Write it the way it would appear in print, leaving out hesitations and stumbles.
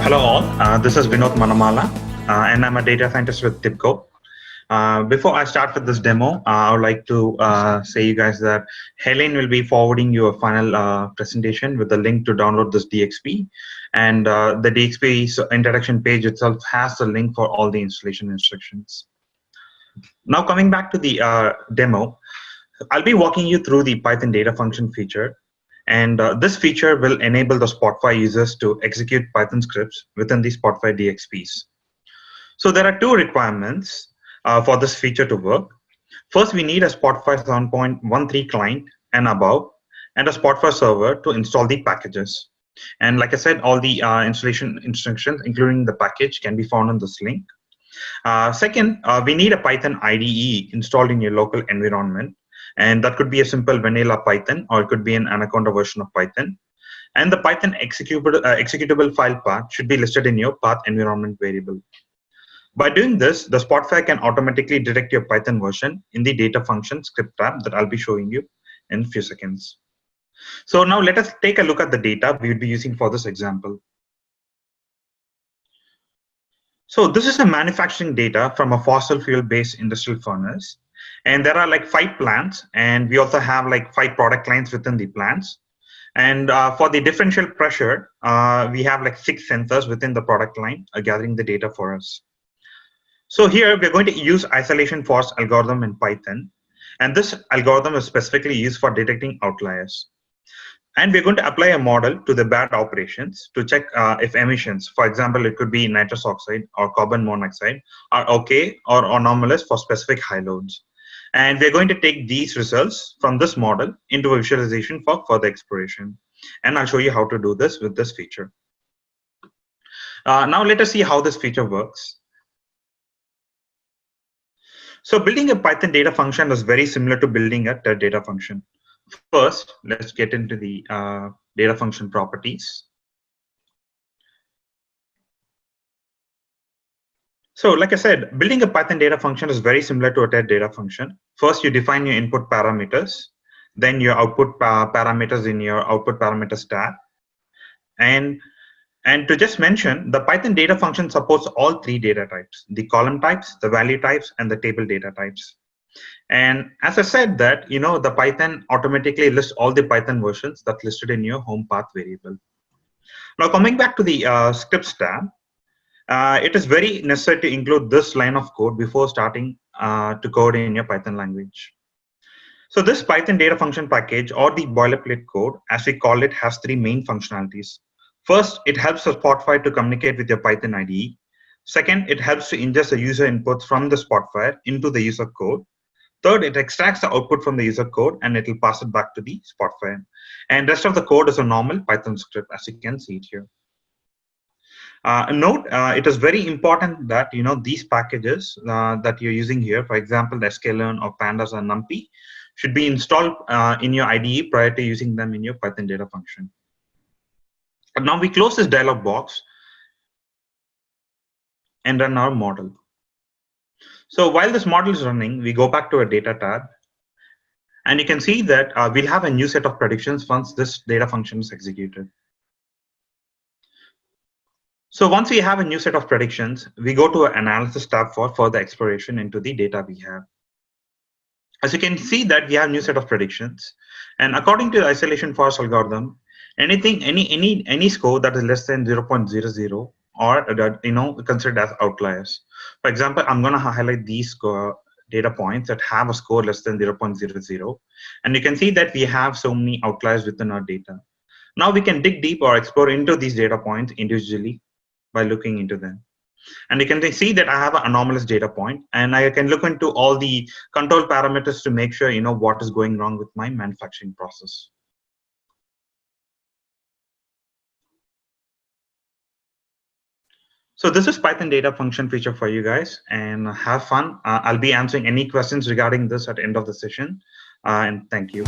Hello all, this is Vinoth Manamala, and I'm a data scientist with TIBCO. Before I start with this demo, I would like to say you guys that Helene will be forwarding you a final presentation with a link to download this DXP, and the DXP introduction page itself has a link for all the installation instructions. Now coming back to the demo, I'll be walking you through the Python data function feature. And this feature will enable the Spotfire users to execute Python scripts within the Spotfire DXPs. So there are two requirements for this feature to work. First, we need a Spotfire 7.13 client and above, and a Spotfire server to install the packages. And like I said, all the installation instructions, including the package, can be found on this link. Second, we need a Python IDE installed in your local environment. And that could be a simple vanilla Python, or it could be an Anaconda version of Python. And the Python executable file path should be listed in your path environment variable. By doing this, the Spotfire can automatically detect your Python version in the data function script tab that I'll be showing you in a few seconds. So now let us take a look at the data we would be using for this example. So this is a manufacturing data from a fossil fuel-based industrial furnace. And there are like 5 plants, and we also have like 5 product lines within the plants. And for the differential pressure, we have like 6 sensors within the product line gathering the data for us. So here we're going to use isolation force algorithm in Python. And this algorithm is specifically used for detecting outliers. And we're going to apply a model to the bad operations to check if emissions, for example, it could be nitrous oxide or carbon monoxide, are okay or anomalous for specific high loads. And we're going to take these results from this model into a visualization for further exploration. And I'll show you how to do this with this feature. Now let us see how this feature works. So building a Python data function is very similar to building a data function. First, let's get into the data function properties. So like I said, building a Python data function is very similar to a data function. First, you define your input parameters, then your output parameters in your output parameters tab. And to just mention, the Python data function supports all 3 data types: the column types, the value types, and the table data types. And as I said that, the Python automatically lists all the Python versions that's listed in your home path variable. Now coming back to the scripts tab, it is very necessary to include this line of code before starting to code in your Python language. So this Python data function package, or the boilerplate code, as we call it, has 3 main functionalities. First, it helps the Spotfire to communicate with your Python IDE. Second, it helps to ingest the user inputs from the Spotfire into the user code. Third, it extracts the output from the user code and it will pass it back to the Spotfire. And rest of the code is a normal Python script, as you can see it here. Note, it is very important that these packages that you're using here, for example, the sklearn or pandas or numpy, should be installed in your IDE prior to using them in your Python data function. But now we close this dialog box and run our model. So while this model is running, we go back to our data tab, and you can see that we'll have a new set of predictions once this data function is executed. So once we have a new set of predictions, we go to an analysis tab for further exploration into the data we have. As you can see that we have a new set of predictions, and according to the isolation force algorithm, any score that is less than 0.00 or considered as outliers. For example, I'm going to highlight these data points that have a score less than 0.00, and you can see that we have so many outliers within our data. Now we can dig deep or explore into these data points individually by looking into them. And you can see that I have an anomalous data point, and I can look into all the control parameters to make sure what is going wrong with my manufacturing process. So this is Python data function feature for you guys, and have fun. I'll be answering any questions regarding this at the end of the session, and thank you.